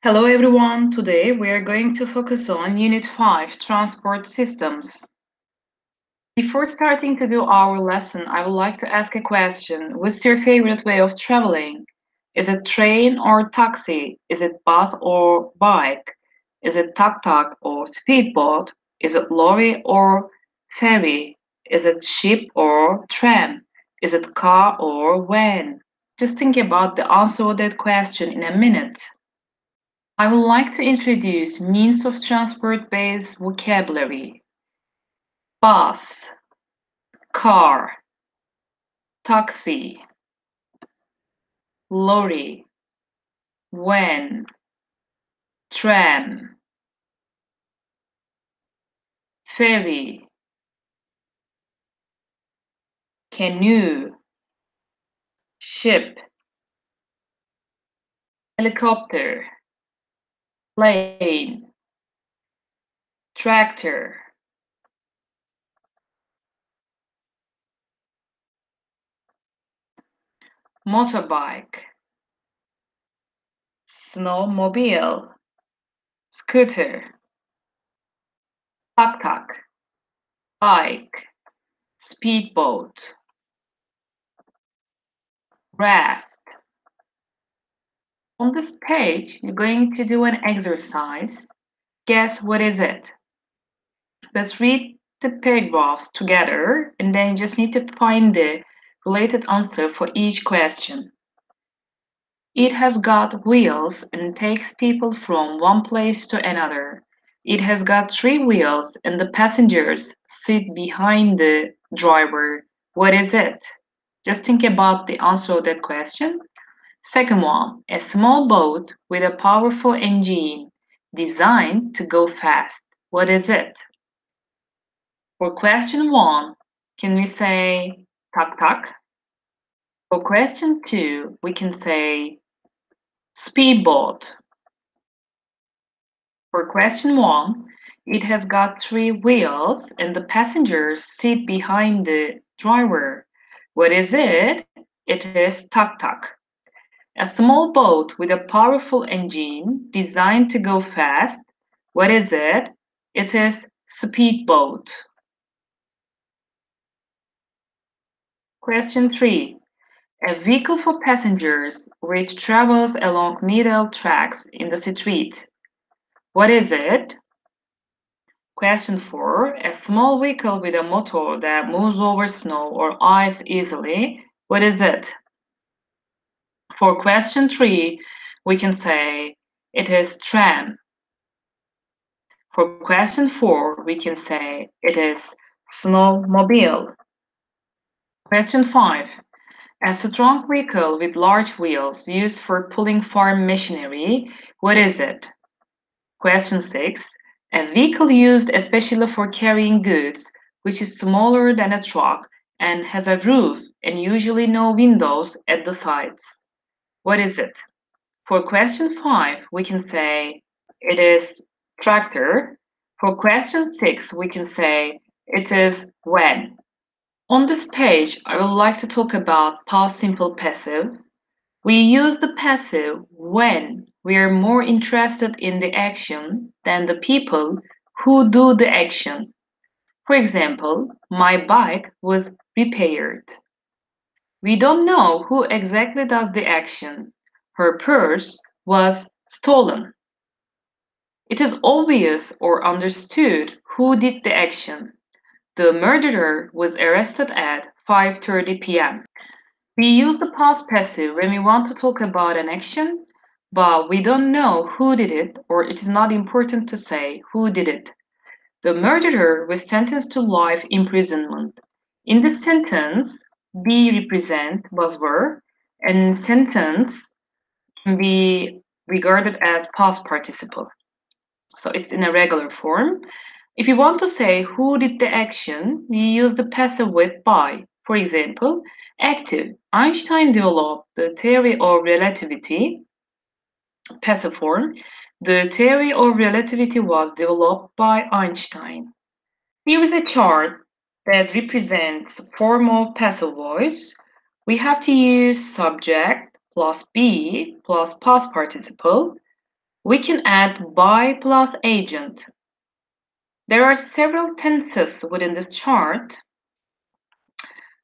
Hello everyone, today we are going to focus on Unit 5, Transport Systems. Before starting to do our lesson, I would like to ask a question. What's your favorite way of traveling? Is it train or taxi? Is it bus or bike? Is it tuk-tuk or speedboat? Is it lorry or ferry? Is it ship or tram? Is it car or van? Just think about the answer to that question in a minute. I would like to introduce means of transport based vocabulary: bus, car, taxi, lorry, van, tram, ferry, canoe, ship, helicopter, plane, tractor, motorbike, snowmobile, scooter, tuk-tuk, bike, speedboat, raft. On this page, you're going to do an exercise. Guess what is it? Let's read the paragraphs together and then you just need to find the related answer for each question. It has got wheels and takes people from one place to another. It has got three wheels and the passengers sit behind the driver. What is it? Just think about the answer of that question. Second one, a small boat with a powerful engine designed to go fast. What is it? For question one, can we say tuk tuk? For question two, we can say speedboat. For question one, it has got three wheels and the passengers sit behind the driver. What is it? It is tuk tuk. A small boat with a powerful engine designed to go fast. What is it? It is speedboat. Question 3. A vehicle for passengers which travels along middle tracks in the street. What is it? Question 4. A small vehicle with a motor that moves over snow or ice easily. What is it? For question 3, we can say it is tram. For question 4, we can say it is snowmobile. Question 5. A strong vehicle with large wheels used for pulling farm machinery. What is it? Question 6. A vehicle used especially for carrying goods, which is smaller than a truck and has a roof and usually no windows at the sides. What is it? For question 5, we can say it is tractor. For question 6, we can say it is van. On this page, I would like to talk about past simple passive. We use the passive when we are more interested in the action than the people who do the action. For example, my bike was repaired. We don't know who exactly does the action. Her purse was stolen. It is obvious or understood who did the action. The murderer was arrested at 5:30 p.m. We use the past passive when we want to talk about an action, but we don't know who did it, or it is not important to say who did it. The murderer was sentenced to life imprisonment. In this sentence, be represent was were, and sentence can be regarded as past participle. So it's in a regular form. If you want to say who did the action, we use the passive with by. For example, active. Einstein developed the theory of relativity. Passive form. The theory of relativity was developed by Einstein. Here is a chart that represents form of passive voice. We have to use subject plus be plus past participle. We can add by plus agent. There are several tenses within this chart,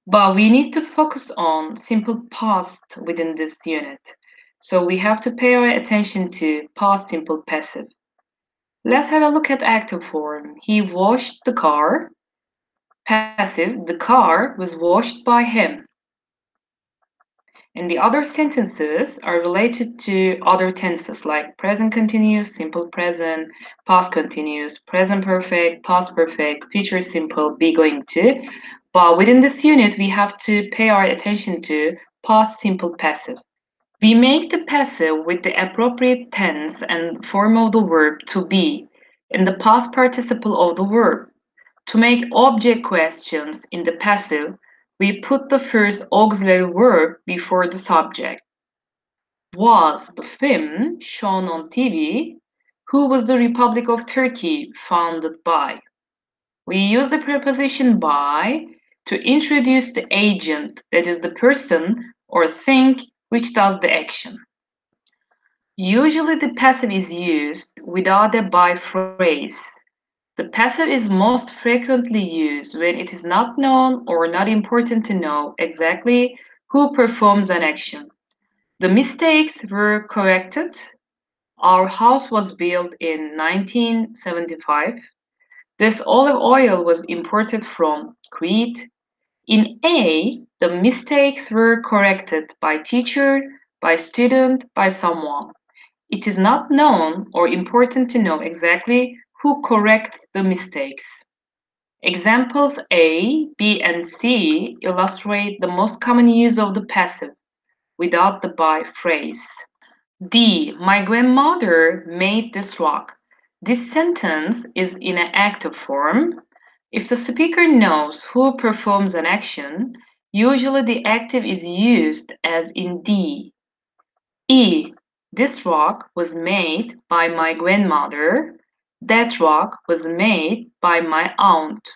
but we need to focus on simple past within this unit. So we have to pay our attention to past simple passive. Let's have a look at active form. He washed the car. Passive, the car was washed by him. And the other sentences are related to other tenses like present continuous, simple present, past continuous, present perfect, past perfect, future simple, be going to. But within this unit, we have to pay our attention to past simple passive. We make the passive with the appropriate tense and form of the verb to be in the past participle of the verb. To make object questions in the passive, we put the first auxiliary verb before the subject. Was the film shown on TV? Who was the Republic of Turkey founded by? We use the preposition by to introduce the agent, that is the person or thing which does the action. Usually the passive is used without a by phrase. The passive is most frequently used when it is not known or not important to know exactly who performs an action. The mistakes were corrected. Our house was built in 1975. This olive oil was imported from Crete. In A, the mistakes were corrected by teacher, by student, by someone. It is not known or important to know exactly who corrects the mistakes. Examples A, B, and C illustrate the most common use of the passive without the by phrase. D, my grandmother made this rock. This sentence is in an active form. If the speaker knows who performs an action, usually the active is used as in D. E. This rock was made by my grandmother. That rock was made by my aunt.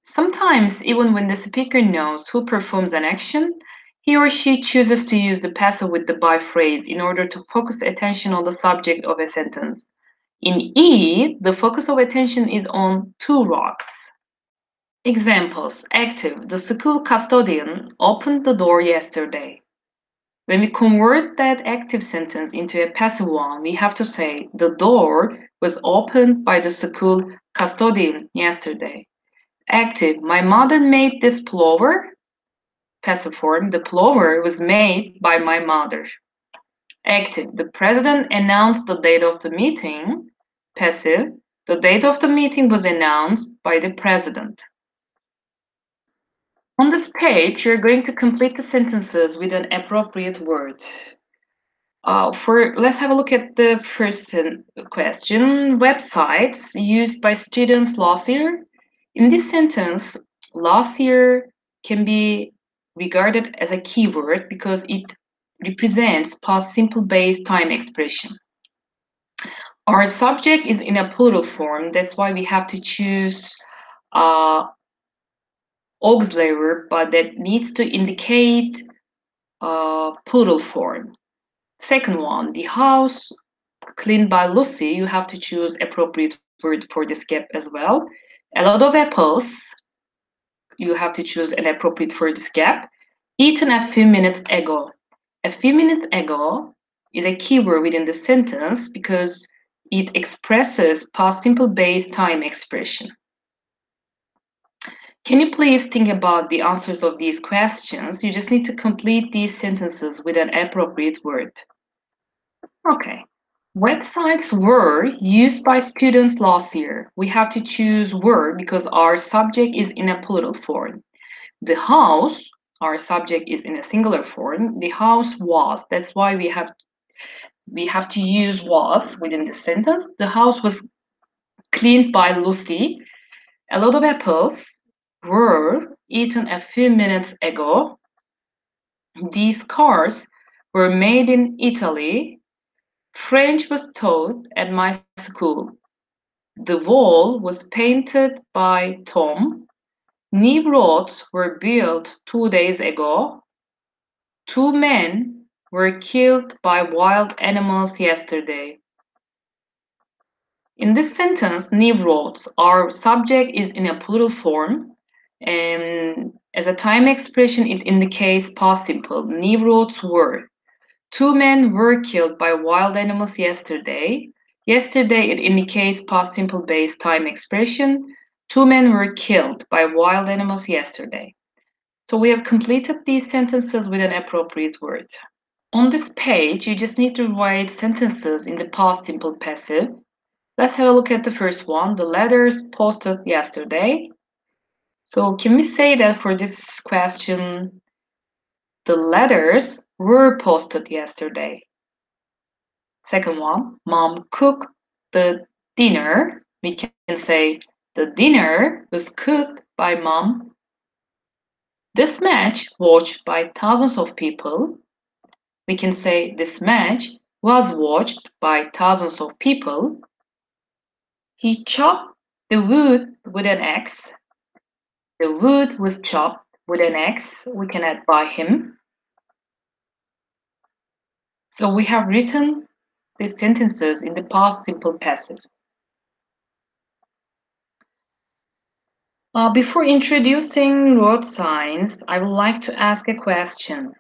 Sometimes, even when the speaker knows who performs an action, he or she chooses to use the passive with the by phrase in order to focus attention on the subject of a sentence. In E, the focus of attention is on two rocks. Examples. Active. The school custodian opened the door yesterday. When we convert that active sentence into a passive one, we have to say the door was opened by the school custodian yesterday. Active. My mother made this plover. Passive form. The plover was made by my mother. Active. The president announced the date of the meeting. Passive. The date of the meeting was announced by the president. On this page, you're going to complete the sentences with an appropriate word. Let's have a look at the first question. Websites used by students last year. In this sentence, last year can be regarded as a keyword because it represents past simple base time expression. Our subject is in a plural form. That's why we have to choose auxiliary verb, but that needs to indicate plural form. Second one, the house cleaned by Lucy, you have to choose appropriate word for this gap as well. A lot of apples, you have to choose an appropriate for this gap. Eaten a few minutes ago. A few minutes ago is a keyword within the sentence because it expresses past simple base time expression. Can you please think about the answers of these questions? You just need to complete these sentences with an appropriate word. Okay. Websites were used by students last year. We have to choose were because our subject is in a plural form. The house, our subject is in a singular form. The house was. That's why we have to use was within the sentence. The house was cleaned by Lucy. A lot of apples were eaten a few minutes ago. These cars were made in Italy. French was taught at my school. The wall was painted by Tom. New roads were built 2 days ago. Two men were killed by wild animals yesterday. In this sentence, Neve wrote, our subject is in a plural form, and as a time expression, it indicates past simple. Neve wrote were. Two men were killed by wild animals yesterday. Yesterday, it indicates past simple based time expression. Two men were killed by wild animals yesterday. So we have completed these sentences with an appropriate word. On this page, you just need to write sentences in the past simple passive. Let's have a look at the first one, the letters posted yesterday. So can we say that for this question, the letters were posted yesterday? Second one, mom cooked the dinner. We can say the dinner was cooked by mom. This match watched by thousands of people. We can say this match was watched by thousands of people. He chopped the wood with an axe. The wood was chopped with an axe. We can add by him. So we have written these sentences in the past simple passive. Before introducing road signs, I would like to ask a question.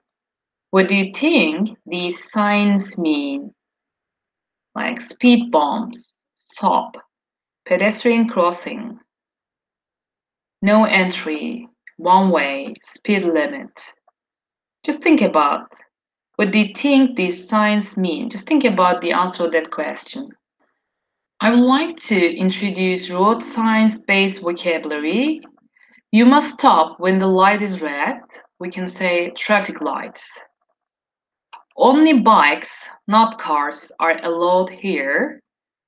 What do you think these signs mean? Like speed bumps, stop, pedestrian crossing, no entry, one way, speed limit. Just think about what do you think these signs mean? Just think about the answer to that question. I would like to introduce road signs based vocabulary. You must stop when the light is red. We can say traffic lights. Only bikes, not cars, are allowed here.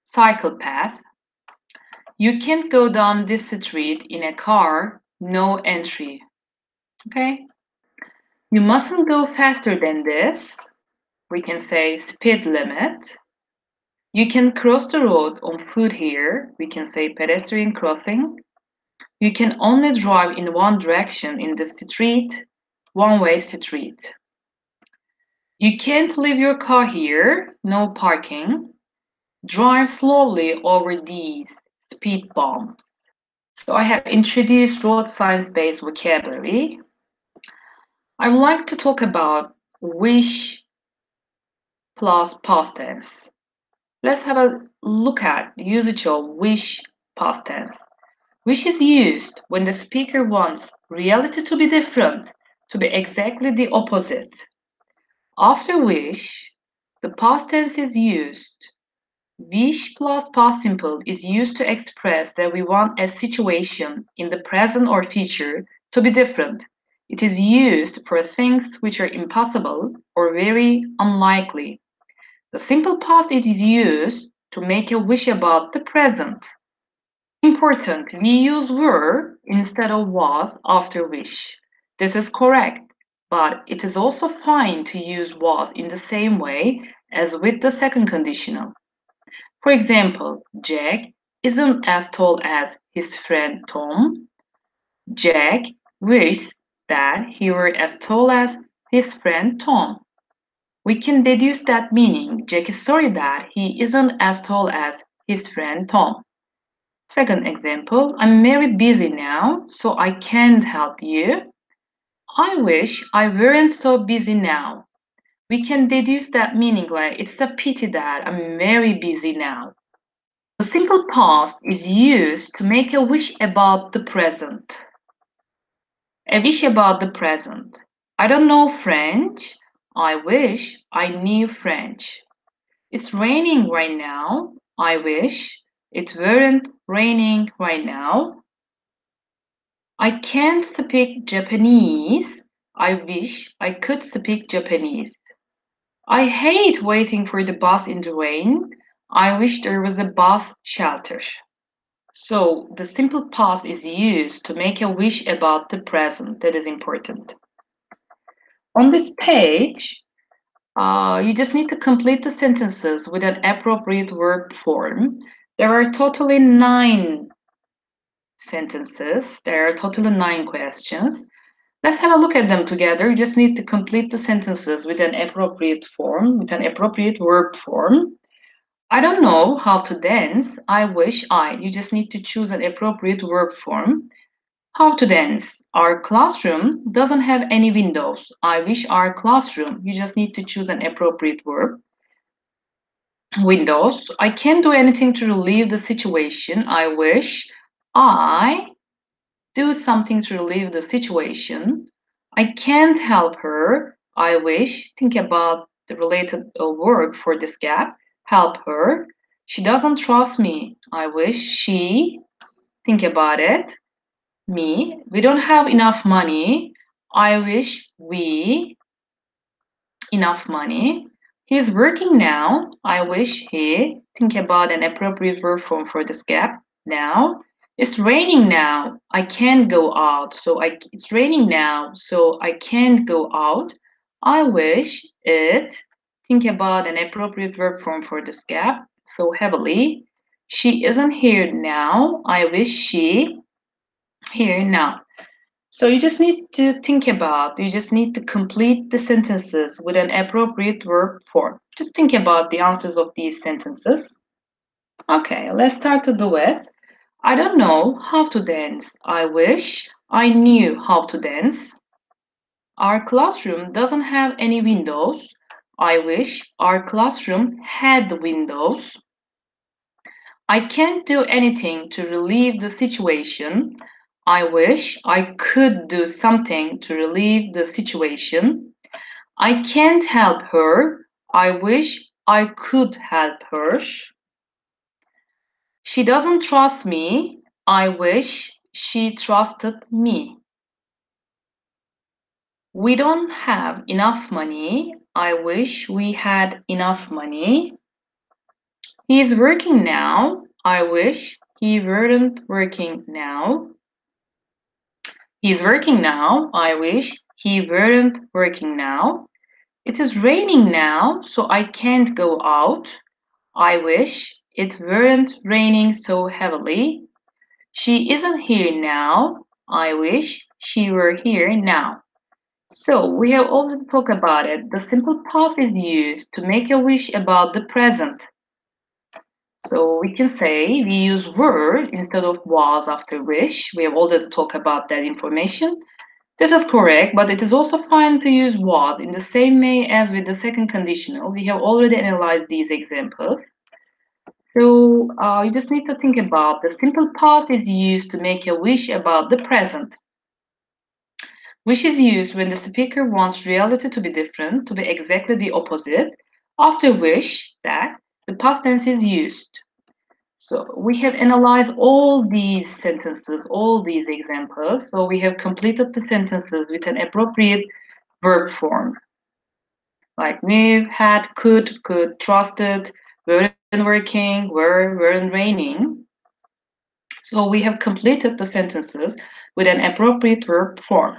Cycle path. You can't go down this street in a car. No entry. Okay? You mustn't go faster than this. We can say speed limit. You can cross the road on foot here. We can say pedestrian crossing. You can only drive in one direction in the street, one-way street. You can't leave your car here, no parking. Drive slowly over these speed bumps. So I have introduced road signs-based vocabulary. I would like to talk about wish plus past tense. Let's have a look at usage of wish past tense. Wish is used when the speaker wants reality to be different, to be exactly the opposite. After wish, the past tense is used. Wish plus past simple is used to express that we want a situation in the present or future to be different. It is used for things which are impossible or very unlikely. The simple past is used to make a wish about the present. Important, we use were instead of was after wish. This is correct, but it is also fine to use was in the same way as with the second conditional. For example, Jack isn't as tall as his friend Tom. Jack wishes that he were as tall as his friend Tom. We can deduce that meaning Jack is sorry that he isn't as tall as his friend Tom. Second example, I'm very busy now, so I can't help you. I wish I weren't so busy now. We can deduce that meaning like it's a pity that I'm very busy now. The simple past is used to make a wish about the present. A wish about the present. I don't know French. I wish I knew French. It's raining right now. I wish it weren't raining right now. I can't speak Japanese. I wish I could speak Japanese. I hate waiting for the bus in the rain. I wish there was a bus shelter. So the simple past is used to make a wish about the present. That is important. On this page, you just need to complete the sentences with an appropriate verb form. There are totally 9 sentences. There are totally 9 questions. Let's have a look at them together. You just need to complete the sentences with an appropriate form, with an appropriate verb form. I don't know how to dance. I wish I. You just need to choose an appropriate verb form. How to dance. Our classroom doesn't have any windows. I wish our classroom. You just need to choose an appropriate verb. Windows. I can't do anything to relieve the situation. I wish I do something to relieve the situation. I can't help her. I wish. Think about the related verb for this gap. Help her. She doesn't trust me. I wish she. Think about it. Me. We don't have enough money. I wish we enough money. He's working now. I wish he. Think about an appropriate verb form for this gap. Now. It's raining now. I can't go out. It's raining now, so I can't go out. I wish it. Think about an appropriate verb form for this gap. So heavily. She isn't here now. I wish she here now. So you just need to think about, you just need to complete the sentences with an appropriate verb form. Just think about the answers of these sentences. Okay, let's start to do it. I don't know how to dance. I wish I knew how to dance. Our classroom doesn't have any windows. I wish our classroom had windows. I can't do anything to relieve the situation. I wish I could do something to relieve the situation. I can't help her. I wish I could help her. She doesn't trust me. I wish she trusted me. We don't have enough money. I wish we had enough money. He's working now. I wish he weren't working now. He's working now. I wish he weren't working now. It is raining now, so I can't go out. I wish it weren't raining so heavily. She isn't here now. I wish she were here now. So we have already talked about it. The simple past is used to make a wish about the present. So we can say we use were instead of was after wish. We have already talked about that information. This is correct, but it is also fine to use was in the same way as with the second conditional. We have already analyzed these examples. So you just need to think about the simple past is used to make a wish about the present. Wish is used when the speaker wants reality to be different, to be exactly the opposite. After wish, that the past tense is used. So we have analyzed all these sentences, all these examples. So we have completed the sentences with an appropriate verb form. Like knew, had, could, trusted, weren't working, weren't raining. So we have completed the sentences with an appropriate verb form.